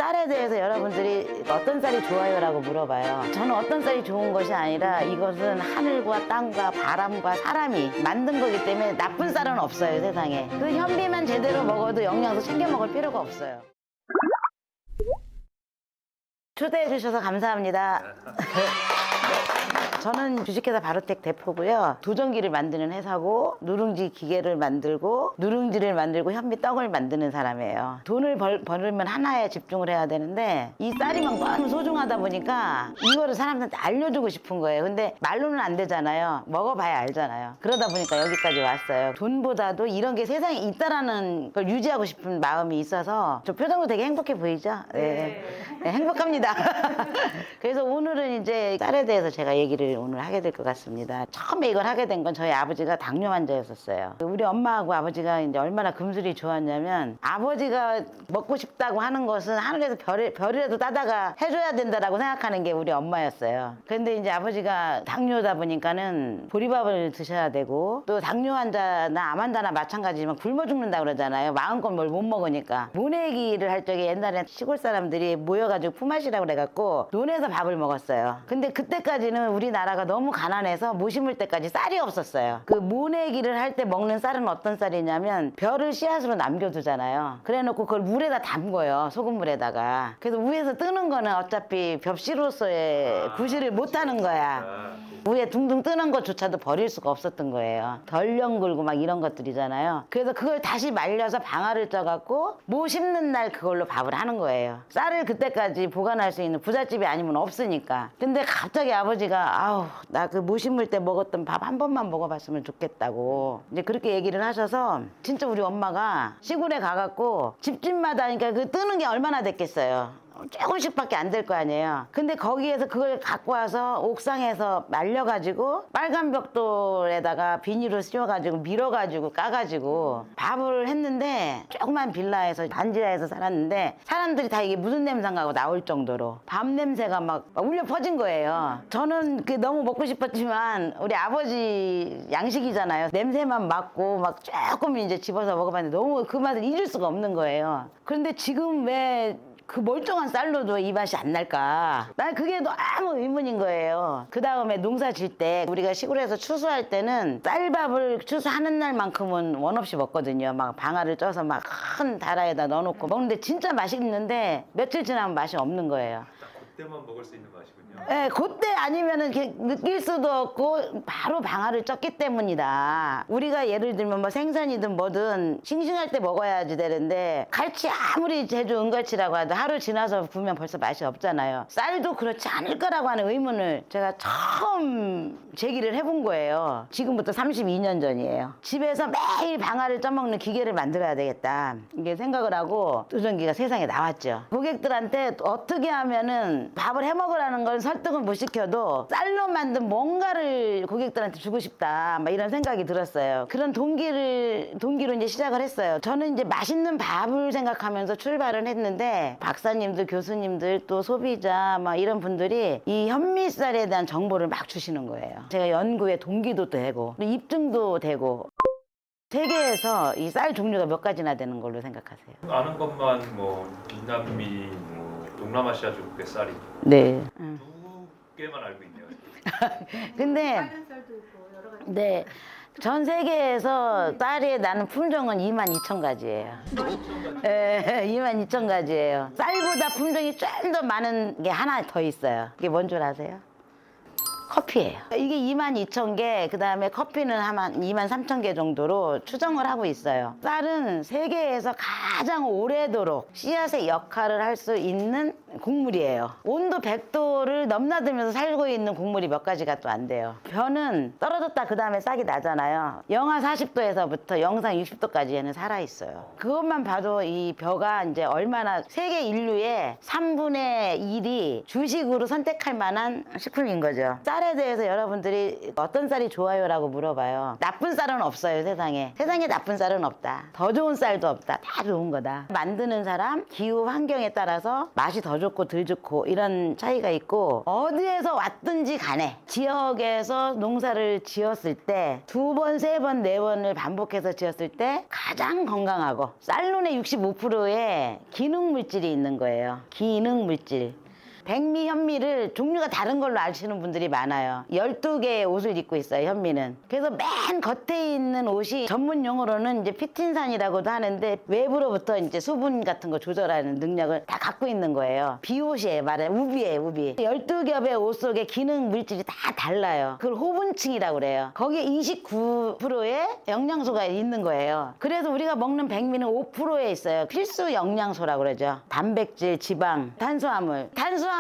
쌀에 대해서 여러분들이 어떤 쌀이 좋아요라고 물어봐요. 저는 어떤 쌀이 좋은 것이 아니라 이것은 하늘과 땅과 바람과 사람이 만든 거기 때문에 나쁜 쌀은 없어요, 세상에. 그 현미만 제대로 먹어도 영양소 챙겨 먹을 필요가 없어요. 초대해 주셔서 감사합니다. 저는 주식회사 바로텍 대표고요. 도전기를 만드는 회사고 누룽지 기계를 만들고 누룽지를 만들고 현미떡을 만드는 사람이에요. 돈을 벌면 하나에 집중을 해야 되는데 이 쌀이 막 너무 소중하다 보니까 이거를 사람들한테 알려주고 싶은 거예요. 근데 말로는 안 되잖아요. 먹어봐야 알잖아요. 그러다 보니까 여기까지 왔어요. 돈보다도 이런 게 세상에 있다라는 걸 유지하고 싶은 마음이 있어서 저 표정도 되게 행복해 보이죠? 네. 네, 행복합니다. 그래서 오늘은 이제 쌀에 대해서 제가 얘기를 오늘 하게 될 것 같습니다. 처음에 이걸 하게 된 건 저희 아버지가 당뇨 환자였었어요. 우리 엄마하고 아버지가 이제 얼마나 금술이 좋았냐면 아버지가 먹고 싶다고 하는 것은 하늘에서 별이라도 따다가 해줘야 된다라고 생각하는 게 우리 엄마였어요. 그런데 이제 아버지가 당뇨다 보니까는 보리밥을 드셔야 되고 또 당뇨 환자나 암 환자나 마찬가지지만 굶어 죽는다 그러잖아요. 마음껏 뭘 못 먹으니까. 모내기를 할 적에 옛날에 시골 사람들이 모여가지고 품앗이라고 그래갖고 논에서 밥을 먹었어요. 근데 그때까지는 우리나라가 너무 가난해서 못 심을 때까지 쌀이 없었어요. 그 모내기를 할 때 먹는 쌀은 어떤 쌀이냐면 벼를 씨앗으로 남겨두잖아요. 그래놓고 그걸 물에다 담궈요. 소금물에다가. 그래서 위에서 뜨는 거는 어차피 벽시로서의 구실을 못하는 거야. 위에 둥둥 뜨는 것조차도 버릴 수가 없었던 거예요. 덜령 긁고 막 이런 것들이잖아요. 그래서 그걸 다시 말려서 방아를 쪄갖고 모 심는 날 그걸로 밥을 하는 거예요. 쌀을 그때까지 보관할 수 있는 부잣집이 아니면 없으니까. 근데 갑자기 아버지가 아우 나 그 모 심을 때 먹었던 밥 한 번만 먹어봤으면 좋겠다고 이제 그렇게 얘기를 하셔서 진짜 우리 엄마가 시골에 가갖고 집집마다 그러니까 그 뜨는 게 얼마나 됐겠어요. 조금씩밖에 안 될 거 아니에요. 근데 거기에서 그걸 갖고 와서 옥상에서 말려가지고 빨간 벽돌에다가 비닐을 씌워가지고 밀어가지고 까가지고 밥을 했는데 조그만 빌라에서 반지하에서 살았는데 사람들이 다 이게 무슨 냄새인가 하고 나올 정도로 밥 냄새가 막 울려 퍼진 거예요. 저는 그 너무 먹고 싶었지만 우리 아버지 양식이잖아요. 냄새만 맡고 막 조금 이제 집어서 먹어봤는데 너무 그 맛을 잊을 수가 없는 거예요. 그런데 지금 왜 그 멀쩡한 쌀로도 이 맛이 안 날까? 난 그게 너무 의문인 거예요. 그 다음에 농사 질 때 우리가 시골에서 추수할 때는 쌀밥을 추수하는 날만큼은 원 없이 먹거든요. 막 방아를 쪄서 막 큰 다라에다 넣어놓고 먹는데 진짜 맛있는데 며칠 지나면 맛이 없는 거예요. 그때만 먹을 수 있는 맛이군요. 네, 그때 아니면은 이렇게 느낄 수도 없고 바로 방아를 쪘기 때문이다. 우리가 예를 들면 뭐 생선이든 뭐든 싱싱할 때 먹어야지 되는데 갈치 아무리 제주 은갈치라고 해도 하루 지나서 구우면 벌써 맛이 없잖아요. 쌀도 그렇지 않을 거라고 하는 의문을 제가 처음 제기를 해본 거예요. 지금부터 32년 전이에요. 집에서 매일 방아를 쪄먹는 기계를 만들어야 되겠다. 이게 생각을 하고 도전기가 세상에 나왔죠. 고객들한테 어떻게 하면은 밥을 해 먹으라는 걸 설득은 못 시켜도 쌀로 만든 뭔가를 고객들한테 주고 싶다 막 이런 생각이 들었어요. 그런 동기로 이제 시작을 했어요. 저는 이제 맛있는 밥을 생각하면서 출발을 했는데 박사님들 교수님들 또 소비자 막 이런 분들이 이 현미쌀에 대한 정보를 막 주시는 거예요. 제가 연구에 동기도 되고 입증도 되고. 세계에서 이 쌀 종류가 몇 가지나 되는 걸로 생각하세요? 아는 것만 뭐 인남미, 뭐 동남아시아 쪽의 쌀이 네. 두 개만 알고 있네요. 근데 빨간 쌀도 있고 여러 가지. 네. 전 세계에서 쌀이 나는 품종은 22,000가지예요. 예, 22,000가지예요. 쌀보다 품종이 좀 더 많은 게 하나 더 있어요. 그게 뭔 줄 아세요? 커피예요. 이게 22,000개, 그 다음에 커피는 한 23,000개 정도로 추정을 하고 있어요. 쌀은 세계에서 가장 오래도록 씨앗의 역할을 할 수 있는 곡물이에요. 온도 100도를 넘나들면서 살고 있는 곡물이 몇 가지가 또 안 돼요. 벼는 떨어졌다 그 다음에 싹이 나잖아요. 영하 40도에서부터 영상 60도까지는 살아있어요. 그것만 봐도 이 벼가 이제 얼마나 세계 인류의 3분의 1이 주식으로 선택할 만한 식품인 거죠. 쌀에 대해서 여러분들이 어떤 쌀이 좋아요라고 물어봐요. 나쁜 쌀은 없어요, 세상에. 세상에 나쁜 쌀은 없다. 더 좋은 쌀도 없다. 다 좋은 거다. 만드는 사람, 기후 환경에 따라서 맛이 더 좋고 덜 좋고 이런 차이가 있고, 어디에서 왔든지 간에 지역에서 농사를 지었을 때 2번, 3번, 4번을 반복해서 지었을 때 가장 건강하고 쌀룬의 65%의 기능 물질이 있는 거예요. 기능 물질. 백미, 현미를 종류가 다른 걸로 아시는 분들이 많아요. 12개의 옷을 입고 있어요, 현미는. 그래서 맨 겉에 있는 옷이 전문 용어로는 이제 피틴산이라고도 하는데, 외부로부터 이제 수분 같은 거 조절하는 능력을 다 갖고 있는 거예요. 비옷이에요, 말해. 우비예요, 우비. 12겹의 옷 속에 기능 물질이 다 달라요. 그걸 호분층이라고 그래요. 거기에 29%의 영양소가 있는 거예요. 그래서 우리가 먹는 백미는 5%에 있어요. 필수 영양소라고 그러죠. 단백질, 지방, 탄수화물. 탄수화물이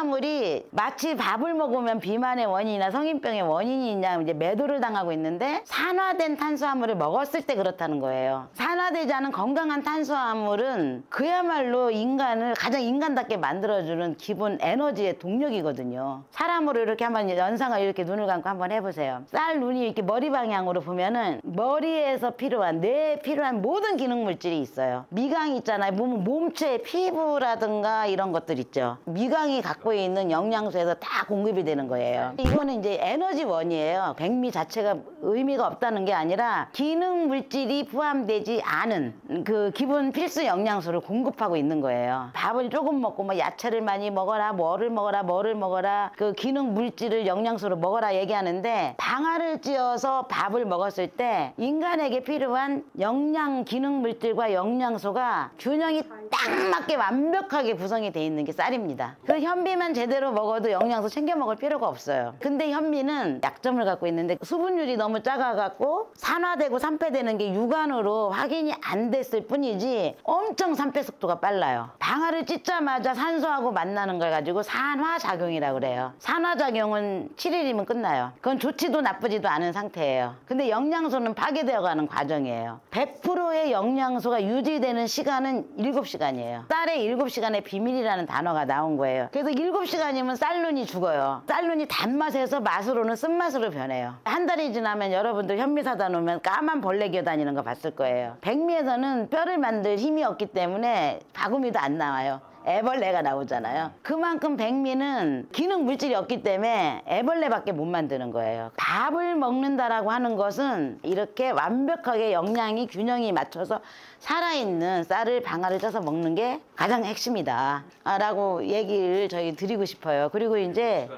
마치 밥을 먹으면 비만의 원인이나 성인병의 원인이 있냐 이제 매도를 당하고 있는데, 산화된 탄수화물을 먹었을 때 그렇다는 거예요. 산화되지 않은 건강한 탄수화물은 그야말로 인간을 가장 인간답게 만들어주는 기본 에너지의 동력이거든요. 사람으로 이렇게 한번 연상을 이렇게 눈을 감고 한번 해보세요. 쌀 눈이 이렇게 머리 방향으로 보면은 머리에서 필요한, 뇌에 필요한 모든 기능 물질이 있어요. 미강이 있잖아요. 몸체, 피부라든가 이런 것들 있죠. 미강이 갖고 있는 영양소에서 다 공급이 되는 거예요. 이거는 이제 에너지원이에요. 백미 자체가 의미가 없다는 게 아니라 기능 물질이 포함되지 않은 그 기본 필수 영양소를 공급하고 있는 거예요. 밥을 조금 먹고 뭐 야채를 많이 먹어라, 뭐를 먹어라, 그 기능 물질을 영양소로 먹어라 얘기하는데, 방아를 찧어서 밥을 먹었을 때 인간에게 필요한 영양 기능 물질과 영양소가 균형이 딱 맞게 완벽하게 구성이 돼 있는 게 쌀입니다. 그 현미만 제대로 먹어도 영양소 챙겨 먹을 필요가 없어요. 근데 현미는 약점을 갖고 있는데, 수분율이 너무 작아갖고 산화되고 산패되는 게 육안으로 확인이 안 됐을 뿐이지 엄청 산패 속도가 빨라요. 방아를 찢자마자 산소하고 만나는 걸 가지고 산화작용이라고 그래요. 산화작용은 7일이면 끝나요. 그건 좋지도 나쁘지도 않은 상태예요. 근데 영양소는 파괴되어가는 과정이에요. 100%의 영양소가 유지되는 시간은 7시간이에요. 쌀의 7시간의 비밀이라는 단어가 나온 거예요. 그래서 7시간이면 쌀눈이 죽어요. 쌀눈이 단맛에서 맛으로는 쓴맛으로 변해요. 한 달이 지나면 여러분들 현미 사다 놓으면 까만 벌레 기어다니는 거 봤을 거예요. 백미에서는 뼈를 만들 힘이 없기 때문에 바구미도 안 나와요. 애벌레가 나오잖아요. 그만큼 백미는 기능 물질이 없기 때문에 애벌레밖에 못 만드는 거예요. 밥을 먹는다라고 하는 것은 이렇게 완벽하게 영양이 균형이 맞춰서 살아있는 쌀을 방아를 쪄서 먹는 게 가장 핵심이다 라고 얘기를 저희 드리고 싶어요. 그리고 이제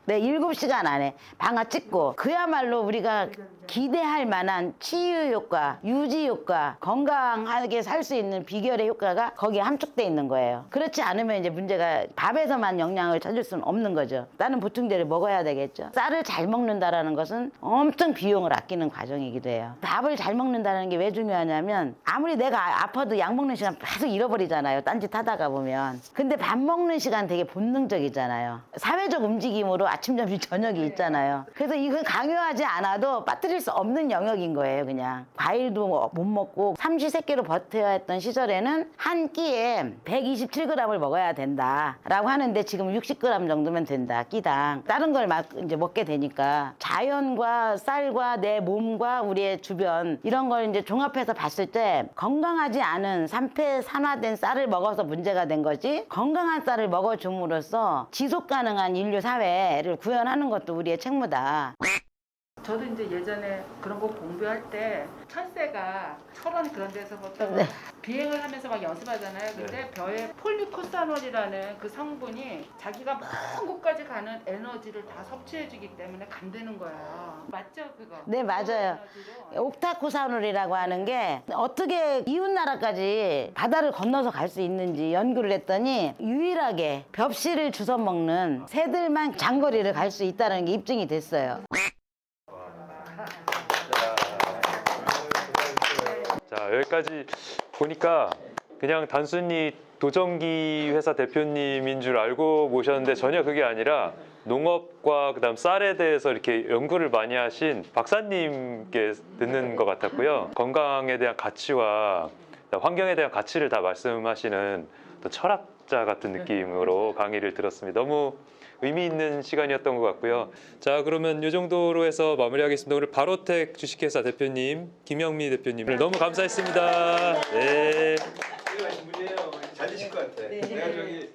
네, 7시간 안에 방아 찍고, 그야말로 우리가 기대할 만한 치유 효과, 유지 효과, 건강하게 살 수 있는 비결의 효과가 거기에 함축돼 있는 거예요. 그렇지 않으면 이제 문제가, 밥에서만 영양을 찾을 수는 없는 거죠. 다른 보충제를 먹어야 되겠죠. 쌀을 잘 먹는다라는 것은 엄청 비용을 아끼는 과정이기도 해요. 밥을 잘 먹는다는 게 왜 중요하냐면, 아무리 내가 아파도 약 먹는 시간 계속 잃어버리잖아요. 딴짓 하다가 보면. 근데 밥 먹는 시간 되게 본능적이잖아요. 사회적 움직임으로 아침, 점심, 저녁이 있잖아요. 그래서 이걸 강요하지 않아도 빠뜨릴 수 없는 영역인 거예요. 그냥 과일도 못 먹고 삼시세끼로 버텨야 했던 시절에는 한 끼에 127g을 먹어야 된다 라고 하는데, 지금 60g 정도면 된다, 끼당. 다른 걸 막 이제 먹게 되니까 자연과 쌀과 내 몸과 우리의 주변 이런 걸 이제 종합해서 봤을 때, 건강하지 않은 산패 산화된 쌀을 먹어서 문제가 된 거지, 건강한 쌀을 먹어줌으로써 지속 가능한 인류 사회를 구현하는 것도 우리의 책무다. 저도 이제 예전에 그런 거 공부할 때 철새가 철원 그런 데서부터 네. 비행을 하면서 막 연습하잖아요. 근데 벼에 폴리코사놀이라는 그 성분이 자기가 먼 곳까지 가는 에너지를 다 섭취해주기 때문에 간대는 거예요. 맞죠, 그거? 네, 맞아요. 옥타코사놀이라고 하는 게 어떻게 이웃나라까지 바다를 건너서 갈 수 있는지 연구를 했더니, 유일하게 벽실을 주워 먹는 새들만 장거리를 갈 수 있다는 게 입증이 됐어요. 자, 여기까지 보니까 그냥 단순히 도전기 회사 대표님인 줄 알고 모셨는데, 전혀 그게 아니라 농업과 그다음 쌀에 대해서 이렇게 연구를 많이 하신 박사님께 듣는 것 같았고요. 건강에 대한 가치와 환경에 대한 가치를 다 말씀하시는 또 철학자 같은 느낌으로 강의를 들었습니다. 너무 의미 있는 시간이었던 것 같고요. 자, 그러면 이 정도로 해서 마무리하겠습니다. 오늘 바로텍 주식회사 대표님 김영미 대표님 너무 감사했습니다. 네. 훌륭하신 분이에요. 잘 되실 것 같아. 내가 저기